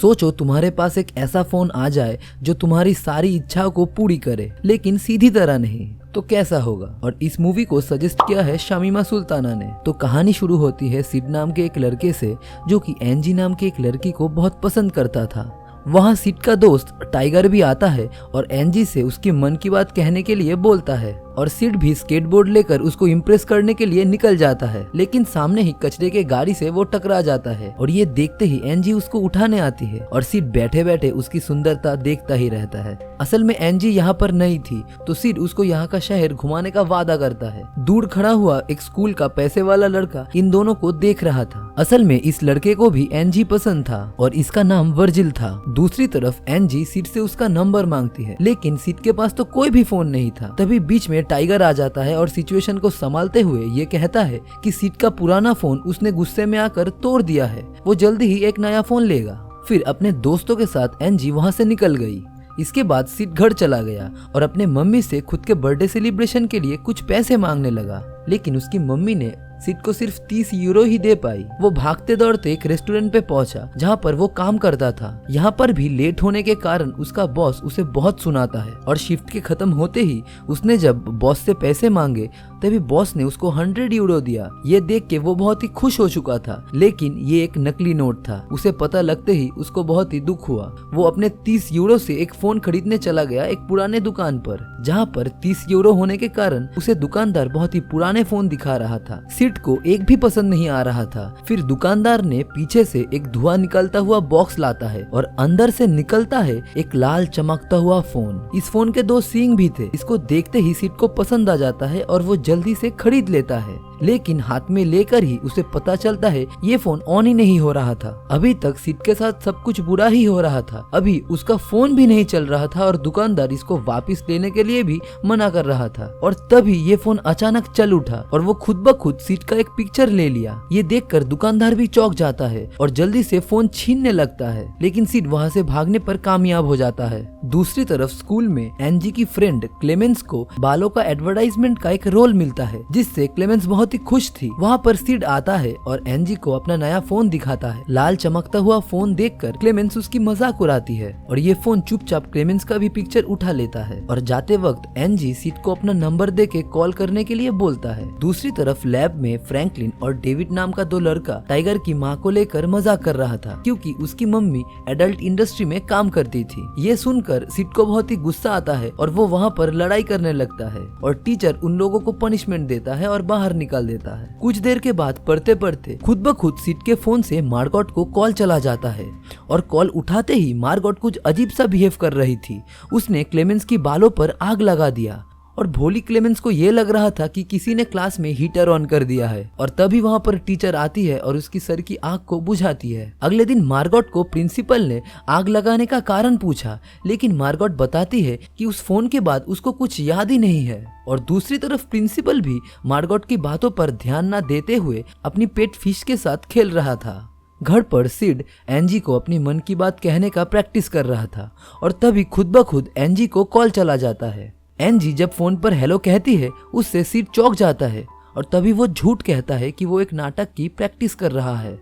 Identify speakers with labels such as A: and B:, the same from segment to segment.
A: सोचो तुम्हारे पास एक ऐसा फोन आ जाए जो तुम्हारी सारी इच्छाओं को पूरी करे, लेकिन सीधी तरह नहीं, तो कैसा होगा। और इस मूवी को सजेस्ट किया है शमीमा सुल्ताना ने। तो कहानी शुरू होती है सिड नाम के एक लड़के से जो कि एंजी नाम की एक लड़की को बहुत पसंद करता था। वहाँ सिड का दोस्त टाइगर भी आता है और एंजी से उसकी मन की बात कहने के लिए बोलता है और सिड भी स्केटबोर्ड लेकर उसको इम्प्रेस करने के लिए निकल जाता है, लेकिन सामने ही कचरे के गाड़ी से वो टकरा जाता है और ये देखते ही एंजी उसको उठाने आती है और सिड बैठे बैठे उसकी सुंदरता देखता ही रहता है। असल में एंजी यहाँ पर नहीं थी, तो सिड उसको यहाँ का शहर घुमाने का वादा करता है। दूर खड़ा हुआ एक स्कूल का पैसे वाला लड़का इन दोनों को देख रहा था। असल में इस लड़के को भी एंजी पसंद था और इसका नाम वर्जिल था। दूसरी तरफ एंजी सिड से उसका नंबर मांगती है, लेकिन सिड के पास तो कोई भी फोन नहीं था। तभी बीच में टाइगर आ जाता है और सिचुएशन को संभालते हुए ये कहता है कि सिड का पुराना फोन उसने गुस्से में आकर तोड़ दिया है, वो जल्दी ही एक नया फोन लेगा। फिर अपने दोस्तों के साथ एंजी वहाँ से निकल गई। इसके बाद सिड घर चला गया और अपने मम्मी से खुद के बर्थडे सेलिब्रेशन के लिए कुछ पैसे मांगने लगा, लेकिन उसकी मम्मी ने सिड को सिर्फ 30 यूरो ही दे पाई। वो भागते दौड़ते एक रेस्टोरेंट पे पहुंचा जहाँ पर वो काम करता था। यहाँ पर भी लेट होने के कारण उसका बॉस उसे बहुत सुनाता है और शिफ्ट के खत्म होते ही उसने जब बॉस से पैसे मांगे तभी बॉस ने उसको 100 यूरो दिया। ये देख के वो बहुत ही खुश हो चुका था, लेकिन ये एक नकली नोट था। उसे पता लगते ही उसको बहुत ही दुख हुआ। वो अपने 30 यूरो से एक फोन खरीदने चला गया एक पुराने दुकान पर, जहाँ पर 30 यूरो होने के कारण उसे दुकानदार बहुत ही पुराने फोन दिखा रहा था। सिड को एक भी पसंद नहीं आ रहा था। फिर दुकानदार ने पीछे से एक धुआं निकलता हुआ बॉक्स लाता है और अंदर से निकलता है एक लाल चमकता हुआ फोन। इस फोन के 2 सींग भी थे। इसको देखते ही सिड को पसंद आ जाता है और वो जल्दी से खरीद लेता है, लेकिन हाथ में लेकर ही उसे पता चलता है ये फोन ऑन ही नहीं हो रहा था। अभी तक सिड के साथ सब कुछ बुरा ही हो रहा था। अभी उसका फोन भी नहीं चल रहा था और दुकानदार इसको वापस लेने के लिए भी मना कर रहा था। और तभी ये फोन अचानक चल उठा और वो खुद ब खुद सिड का एक पिक्चर ले लिया। ये देखकर दुकानदार भी चौंक जाता है और जल्दी से फोन छीनने लगता है, लेकिन सिड वहाँ से भागने पर कामयाब हो जाता है। दूसरी तरफ स्कूल में एंजी की फ्रेंड क्लेमेंस को बालों का एडवर्टाइजमेंट का एक रोल मिलता है, जिससे क्लेमेंस बहुत ही खुश थी। वहाँ पर सिड आता है और एंजी को अपना नया फोन दिखाता है। लाल चमकता हुआ फोन देखकर क्लेमेंस उसकी मजाक उड़ाती है और ये फोन चुपचाप क्लेमेंस का भी पिक्चर उठा लेता है। और जाते वक्त एंजी सिड को अपना नंबर देके कॉल करने के लिए बोलता है। दूसरी तरफ लैब में फ्रैंकलिन और डेविड नाम का 2 लड़का टाइगर की माँ को लेकर मजाक कर रहा था, क्योंकि उसकी मम्मी एडल्ट इंडस्ट्री में काम करती थी। ये सुनकर सिड को बहुत ही गुस्सा आता है और वो वहाँ पर लड़ाई करने लगता है और टीचर उन लोगों को पनिशमेंट देता है और बाहर निकाल देता है। कुछ देर के बाद पढ़ते पढ़ते खुद ब खुद सिड के फोन से मार्गोट को कॉल चला जाता है और कॉल उठाते ही मार्गोट कुछ अजीब सा बिहेव कर रही थी। उसने क्लेमेंस की बालों पर आग लगा दिया और भोली क्लेमेंस को ये लग रहा था कि किसी ने क्लास में हीटर ऑन कर दिया है। और तभी वहाँ पर टीचर आती है और उसकी सर की आग को बुझाती है। अगले दिन मार्गोट को प्रिंसिपल ने आग लगाने का कारण पूछा, लेकिन मार्गोट बताती है कि उस फोन के बाद उसको कुछ याद ही नहीं है। और दूसरी तरफ प्रिंसिपल भी मार्गोट की बातों पर ध्यान न देते हुए अपनी पेट फिश के साथ खेल रहा था। घर पर सिड एंजी को अपनी मन की बात कहने का प्रैक्टिस कर रहा था और तभी खुद ब खुद एंजी को कॉल चला जाता है। एंजी जब फोन पर हेलो कहती है उससे सिड चौंक जाता है और तभी वो झूठ कहता है कि वो एक नाटक की प्रैक्टिस कर रहा है।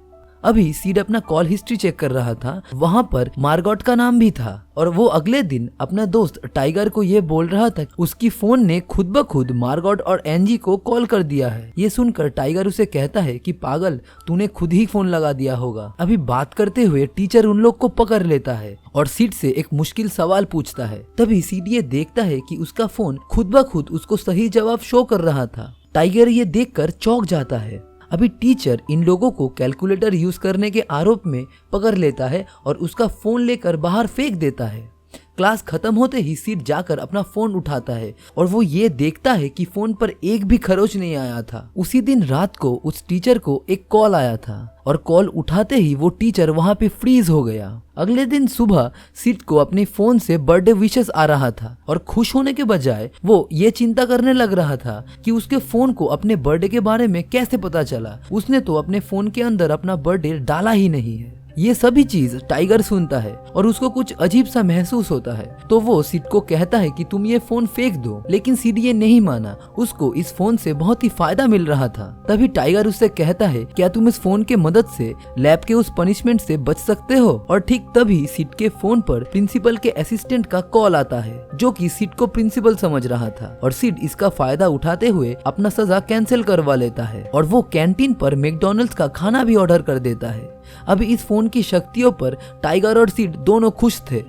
A: अभी सिड अपना कॉल हिस्ट्री चेक कर रहा था। वहाँ पर मार्गोट का नाम भी था और वो अगले दिन अपना दोस्त टाइगर को ये बोल रहा था उसकी फोन ने खुद ब खुद मार्गोट और एंजी को कॉल कर दिया है। ये सुनकर टाइगर उसे कहता है कि पागल, तूने खुद ही फोन लगा दिया होगा। अभी बात करते हुए टीचर उन लोग को पकड़ लेता है और सिड से एक मुश्किल सवाल पूछता है। तभी सिड ये देखता है कि उसका फोन खुद ब खुद उसको सही जवाब शो कर रहा था। टाइगर ये देखकर चौंक जाता है। अभी टीचर इन लोगों को कैलकुलेटर यूज करने के आरोप में पकड़ लेता है और उसका फोन लेकर बाहर फेंक देता है। क्लास खत्म होते ही सिड जाकर अपना फोन उठाता है और वो ये देखता है कि फोन पर एक भी खरोच नहीं आया था। उसी दिन रात को उस टीचर को एक कॉल आया था और कॉल उठाते ही वो टीचर वहाँ पे फ्रीज हो गया। अगले दिन सुबह सिड को अपने फोन से बर्थडे विशेस आ रहा था और खुश होने के बजाय वो ये चिंता करने लग रहा था कि उसके फोन को अपने बर्थडे के बारे में कैसे पता चला। उसने तो अपने फोन के अंदर अपना बर्थडे डाला ही नहीं है। ये सभी चीज टाइगर सुनता है और उसको कुछ अजीब सा महसूस होता है। तो वो सिड को कहता है कि तुम ये फोन फेंक दो, लेकिन सिड ये नहीं माना। उसको इस फोन से बहुत ही फायदा मिल रहा था। तभी टाइगर उससे कहता है, क्या तुम इस फोन के मदद से लैब के उस पनिशमेंट से बच सकते हो? और ठीक तभी सिड के फोन पर प्रिंसिपल के असिस्टेंट का कॉल आता है, जो कि सिड को प्रिंसिपल समझ रहा था। और सिड इसका फायदा उठाते हुए अपना सजा कैंसिल करवा लेता है और वो कैंटीन पर मैकडॉनल्ड्स का खाना भी ऑर्डर कर देता है। अभी इस फोन की शक्तियों पर टाइगर और सिड दोनों खुश थे।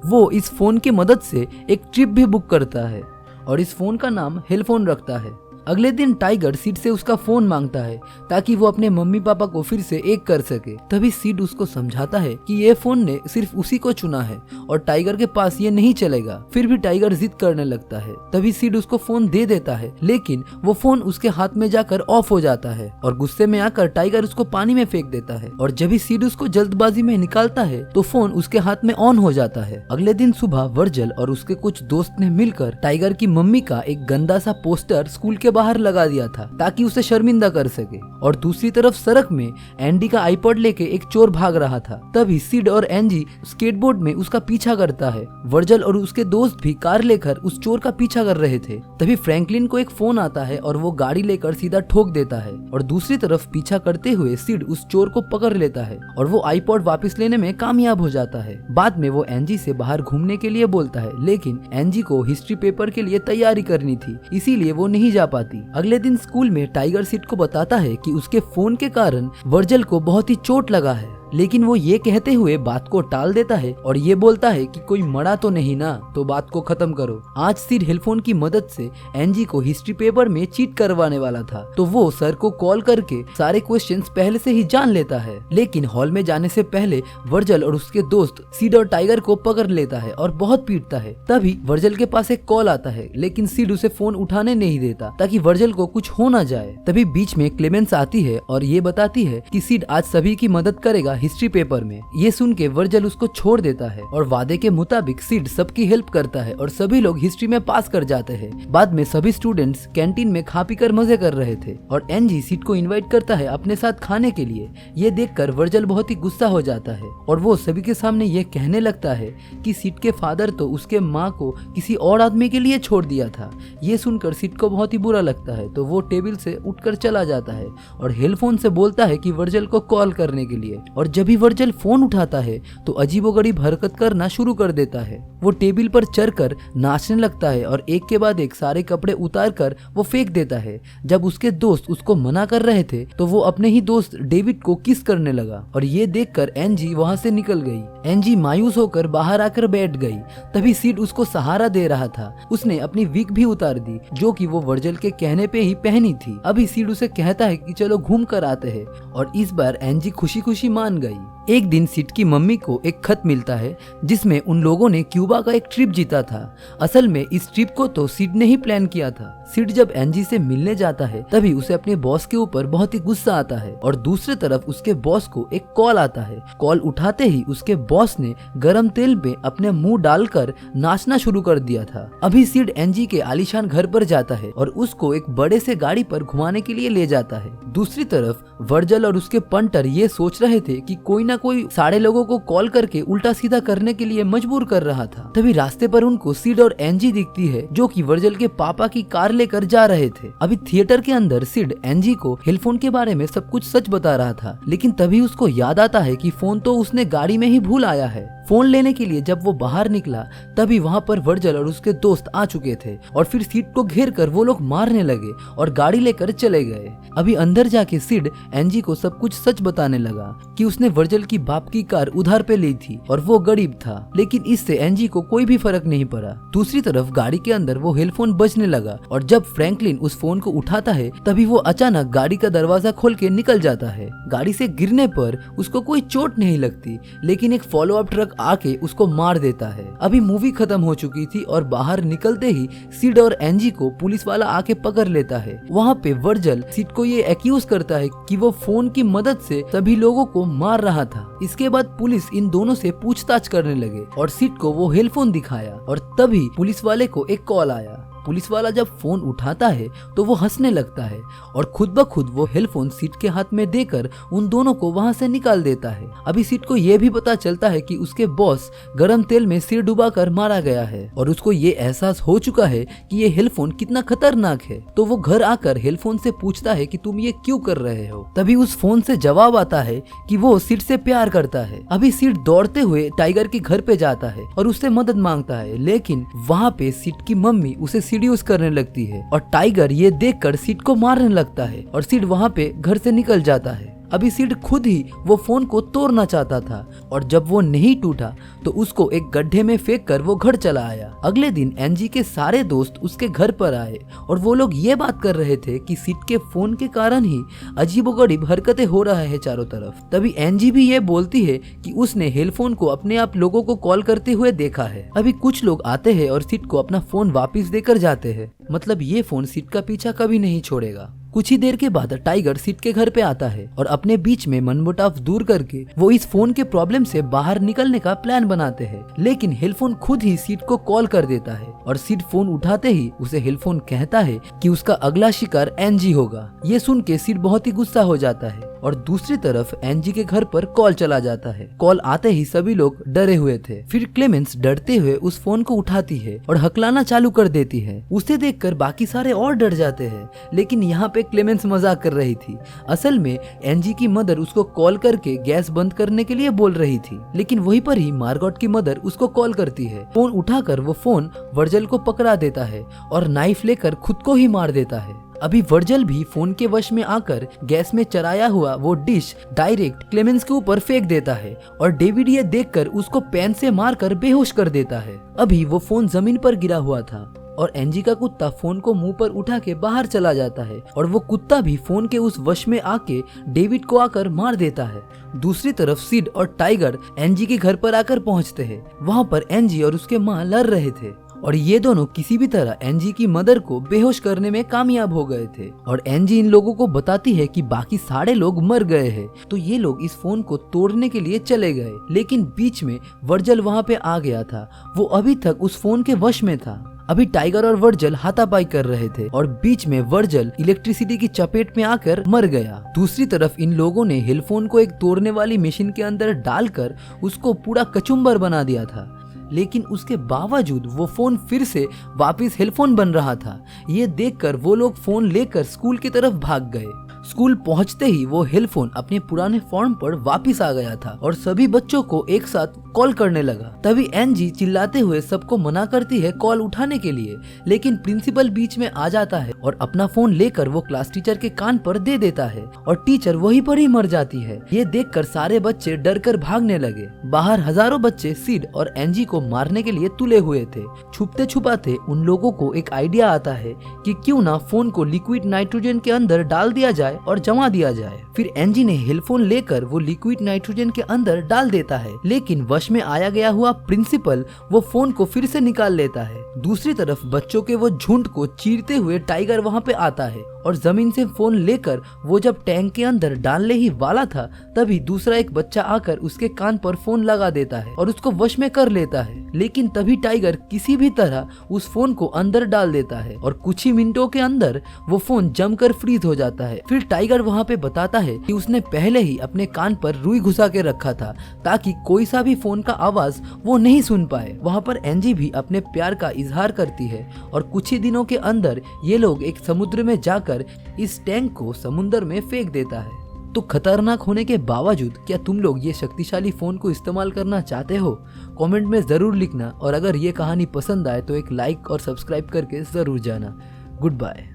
A: वो इस फोन की मदद से एक ट्रिप भी बुक करता है और इस फोन का नाम हेलफोन रखता है। अगले दिन टाइगर सिड से उसका फोन मांगता है ताकि वो अपने मम्मी पापा को फिर से एक कर सके। तभी सिड उसको समझाता है कि ये फोन ने सिर्फ उसी को चुना है और टाइगर के पास ये नहीं चलेगा। फिर भी टाइगर जिद करने लगता है। तभी सिड उसको फोन दे देता है, लेकिन वो फोन उसके हाथ में जाकर ऑफ हो जाता है और गुस्से में आकर टाइगर उसको पानी में फेंक देता है। और जब भी सिड उसको जल्दबाजी में निकालता है तो फोन उसके हाथ में ऑन हो जाता है। अगले दिन सुबह वर्जल और उसके कुछ दोस्त ने मिलकर टाइगर की मम्मी का एक गंदा सा पोस्टर स्कूल के बाहर लगा दिया था ताकि उसे शर्मिंदा कर सके। और दूसरी तरफ सड़क में एंडी का आईपॉड लेके एक चोर भाग रहा था। तभी सिड और एंजी स्केटबोर्ड में उसका पीछा करता है। वर्जल और उसके दोस्त भी कार लेकर उस चोर का पीछा कर रहे थे। तभी फ्रैंकलिन को एक फोन आता है और वो गाड़ी लेकर सीधा ठोक देता है। और दूसरी तरफ पीछा करते हुए सिड उस चोर को पकड़ लेता है और वो आईपॉड वापस लेने में कामयाब हो जाता है। बाद में वो एंजी से बाहर घूमने के लिए बोलता है, लेकिन एंजी को हिस्ट्री पेपर के लिए तैयारी करनी थी, इसीलिए वो नहीं जा पाती। अगले दिन स्कूल में टाइगर सिड को बताता है कि उसके फोन के कारण वर्जल को बहुत ही चोट लगा है, लेकिन वो ये कहते हुए बात को टाल देता है और ये बोलता है कि कोई मरा तो नहीं ना, तो बात को खत्म करो। आज सिड हेलफोन की मदद से एंजी को हिस्ट्री पेपर में चीट करवाने वाला था, तो वो सर को कॉल करके सारे क्वेश्चंस पहले से ही जान लेता है। लेकिन हॉल में जाने से पहले वर्जल और उसके दोस्त सिड और टाइगर को पकड़ लेता है और बहुत पीटता है। तभी वर्जल के पास एक कॉल आता है, लेकिन सिड उसे फोन उठाने नहीं देता ताकि वर्जल को कुछ हो ना जाए। तभी बीच में क्लेमेंस आती है और ये बताती है कि सिड आज सभी की मदद करेगा हिस्ट्री पेपर में। ये सुन के वर्जल उसको छोड़ देता है और वादे के मुताबिक सिड सबकी हेल्प करता है और सभी लोग हिस्ट्री में पास कर जाते हैं। बाद में सभी स्टूडेंट्स कैंटीन में खा पी कर मजे कर रहे थे और एनजी सिड को इनवाइट करता है अपने साथ खाने के लिए। ये देखकर वर्जल बहुत ही गुस्सा हो जाता है और वो सभी के सामने ये कहने लगता है कि सिड के फादर तो उसके माँ को किसी और आदमी के लिए छोड़ दिया था। ये सुनकर सिड को बहुत ही बुरा लगता है, तो वो टेबल से उठकर चला जाता है और हेलफोन से बोलता है कि वर्जल को कॉल करने के लिए। और जब भी वर्जल फोन उठाता है तो अजीबोगरीब हरकत करना शुरू कर देता है। वो टेबल पर चढ़कर नाचने लगता है और एक के बाद एक सारे कपड़े उतार कर वो फेंक देता है। जब उसके दोस्त उसको मना कर रहे थे तो वो अपने ही दोस्त डेविड को किस करने लगा और ये देखकर एनजी वहां से निकल गई। एनजी मायूस होकर बाहर आकर बैठ गई। तभी सिड उसको सहारा दे रहा था। उसने अपनी विग भी उतार दी, जो कि वो वर्जल के कहने पे ही पहनी थी। अभी सिड उसे कहता है कि चलो घूम कर आते हैं और इस बार एनजी खुशी खुशी मान गई। एक दिन सिड की मम्मी को एक खत मिलता है जिसमें उन लोगों ने क्यूबा का एक ट्रिप जीता था। असल में इस ट्रिप को तो सिड ने ही प्लान किया था। सिड जब एनजी से मिलने जाता है तभी उसे अपने बॉस के ऊपर बहुत ही गुस्सा आता है और दूसरी तरफ उसके बॉस को एक कॉल आता है। कॉल उठाते ही उसके बॉस ने गरम तेल में अपने मुंह डालकर नाचना शुरू कर दिया था। अभी सिड एनजी के आलीशान घर पर जाता है और उसको एक बड़े से गाड़ी पर घुमाने के लिए ले जाता है। दूसरी तरफ वर्जल और उसके पंटर ये सोच रहे थे कि कोई ना कोई सारे लोगों को कॉल करके उल्टा सीधा करने के लिए मजबूर कर रहा था। तभी रास्ते पर उनको सिड और एनजी दिखती है, जो कि वर्जल के पापा की कार लेकर जा रहे थे। अभी थिएटर के अंदर सिड एनजी को हेलफोन के बारे में सब कुछ सच बता रहा था, लेकिन तभी उसको याद आता है कि फोन तो उसने गाड़ी में ही भूल आया है। फोन लेने के लिए जब वो बाहर निकला तभी वहाँ पर वर्जल और उसके दोस्त आ चुके थे और फिर सिड को घेर कर वो लोग मारने लगे और गाड़ी लेकर चले गए। अभी अंदर जाके सिड एनजी को सब कुछ सच बताने लगा कि उसने वर्जल की बाप की कार उधार पे ली थी और वो गरीब था, लेकिन इससे एनजी को कोई भी फर्क नहीं पड़ा। दूसरी तरफ गाड़ी के अंदर वो हेलफोन बजने लगा और जब फ्रैंकलिन उस फोन को उठाता है तभी वो अचानक गाड़ी का दरवाजा खोल के निकल जाता है। गाड़ी से गिरने पर उसको कोई चोट नहीं लगती, लेकिन एक फॉलो अप ट्रक आके उसको मार देता है। अभी मूवी खत्म हो चुकी थी और बाहर निकलते ही सिड और एनजी को पुलिस वाला आके पकड़ लेता है। वहाँ पे वर्जल सिड को ये एक्यूज करता है कि वो फोन की मदद से सभी लोगों को मार रहा था। इसके बाद पुलिस इन दोनों से पूछताछ करने लगे और सिड को वो हेलफोन दिखाया और तभी पुलिस वाले को एक कॉल आया। पुलिस वाला जब फोन उठाता है तो वो हंसने लगता है और खुद ब खुद वो हेडफोन सिड के हाथ में देकर उन दोनों को वहाँ से निकाल देता है। अभी सिड को ये भी पता चलता है कि उसके बॉस गरम तेल में सिर डुबाकर मारा गया है और उसको ये एहसास हो चुका है कि ये हेडफोन कितना खतरनाक है। तो वो घर आकर हेडफोन से पूछता है कि तुम ये क्यों कर रहे हो। तभी उस फोन से जवाब आता है कि वो सिड से प्यार करता है। अभी सिड दौड़ते हुए टाइगर के घर पे जाता है और उससे मदद मांगता है, लेकिन वहाँ पे सिड की मम्मी उसे सीड्यूस करने लगती है और टाइगर ये देखकर सिड को मारने लगता है और सिड वहाँ पे घर से निकल जाता है। अभी सिड खुद ही वो फोन को तोड़ना चाहता था और जब वो नहीं टूटा तो उसको एक गड्ढे में फेंक कर वो घर चला आया। अगले दिन एनजी के सारे दोस्त उसके घर पर आए और वो लोग ये बात कर रहे थे कि सिड के फोन के कारण ही अजीबोगरीब हरकतें हो रहा है चारों तरफ। तभी एनजी भी ये बोलती है कि उसने हेडफोन को अपने आप लोगों को कॉल करते हुए देखा है। अभी कुछ लोग आते हैं और सिड को अपना फोन वापस देकर जाते हैं, मतलब ये फोन सिड का पीछा कभी नहीं छोड़ेगा। कुछ ही देर के बाद टाइगर सिड के घर पे आता है और अपने बीच में मनमुटाव दूर करके वो इस फोन के प्रॉब्लम से बाहर निकलने का प्लान बनाते हैं। लेकिन हेडफोन खुद ही सिड को कॉल कर देता है और सिड फोन उठाते ही उसे हेडफोन कहता है कि उसका अगला शिकार एनजी होगा। ये सुन के सिड बहुत ही गुस्सा हो जाता है और दूसरी तरफ एनजी के घर पर कॉल चला जाता है। कॉल आते ही सभी लोग डरे हुए थे। फिर क्लेमेंस डरते हुए उस फोन को उठाती है और हकलाना चालू कर देती है। उसे देखकर बाकी सारे और डर जाते हैं, लेकिन यहाँ पे क्लेमेंस मजाक कर रही थी। असल में एनजी की मदर उसको कॉल करके गैस बंद करने के लिए बोल रही थी, लेकिन वहीं पर ही मार्गोट की मदर उसको कॉल करती है। फोन उठाकर वो फोन वर्जल को पकड़ा देता है और नाइफ लेकर खुद को ही मार देता है। अभी वर्जल भी फोन के वश में आकर गैस में चराया हुआ वो डिश डायरेक्ट क्लेमेंस के ऊपर फेंक देता है और डेविड ये देखकर उसको पेन से मारकर बेहोश कर देता है। अभी वो फोन जमीन पर गिरा हुआ था और एनजी का कुत्ता फोन को मुंह पर उठा के बाहर चला जाता है और वो कुत्ता भी फोन के उस वश में आके डेविड को आकर मार देता है। दूसरी तरफ सिड और टाइगर एनजी के घर पर आकर पहुंचते हैं। वहाँ पर एनजी और उसके माँ लड़ रहे थे और ये दोनों किसी भी तरह एनजी की मदर को बेहोश करने में कामयाब हो गए थे और एनजी इन लोगों को बताती है कि बाकी सारे लोग मर गए हैं। तो ये लोग इस फोन को तोड़ने के लिए चले गए, लेकिन बीच में वर्जल वहाँ पे आ गया था। वो अभी तक उस फोन के वश में था। अभी टाइगर और वर्जल हाथापाई कर रहे थे और बीच में वर्जल इलेक्ट्रिसिटी की चपेट में आकर मर गया। दूसरी तरफ इन लोगों ने हेडफोन को एक तोड़ने वाली मशीन के अंदर डालकर उसको पूरा कचुम्बर बना दिया था, लेकिन उसके बावजूद वो फोन फिर से वापस हेडफोन बन रहा था। ये देखकर वो लोग फोन लेकर स्कूल की तरफ भाग गए। स्कूल पहुंचते ही वो हेडफोन अपने पुराने फॉर्म पर वापस आ गया था और सभी बच्चों को एक साथ कॉल करने लगा। तभी एनजी चिल्लाते हुए सबको मना करती है कॉल उठाने के लिए, लेकिन प्रिंसिपल बीच में आ जाता है और अपना फोन लेकर वो क्लास टीचर के कान पर दे देता है और टीचर वहीं पर ही मर जाती है। ये देखकर सारे बच्चे डर कर भागने लगे। बाहर हजारों बच्चे सिड और एनजी को मारने के लिए तुले हुए थे। छुपते छुपाते उन लोगों को एक आइडिया आता है कि क्यों ना फोन को लिक्विड नाइट्रोजन के अंदर डाल दिया जाए और जमा दिया जाए। फिर एनजी ने हेडफोन लेकर वो लिक्विड नाइट्रोजन के अंदर डाल देता है, लेकिन वश में आया गया हुआ प्रिंसिपल वो फोन को फिर से निकाल लेता है। दूसरी तरफ बच्चों के वो झुंड को चीरते हुए टाइगर वहाँ पे आता है और जमीन से फोन लेकर वो जब टैंक के अंदर डालने ही वाला था, तभी दूसरा एक बच्चा आकर उसके कान पर फोन लगा देता है और उसको वश में कर लेता है। लेकिन तभी टाइगर किसी भी तरह उस फोन को अंदर डाल देता है और कुछ ही मिनटों के अंदर वो फोन जमकर फ्रीज हो जाता है। फिर टाइगर वहाँ पे बताता है कि उसने पहले ही अपने कान पर रुई घुसा के रखा था ताकि कोई सा भी फोन का आवाज वो नहीं सुन पाए। वहाँ पर एनजी भी अपने प्यार का इजहार करती है और कुछ ही दिनों के अंदर ये लोग एक समुद्र में जाकर इस टैंक को समुद्र में फेंक देता है। तो खतरनाक होने के बावजूद क्या तुम लोग ये शक्तिशाली फोन को इस्तेमाल करना चाहते हो? कमेंट में जरूर लिखना और अगर ये कहानी पसंद आए तो एक लाइक और सब्सक्राइब करके जरूर जाना। Good bye.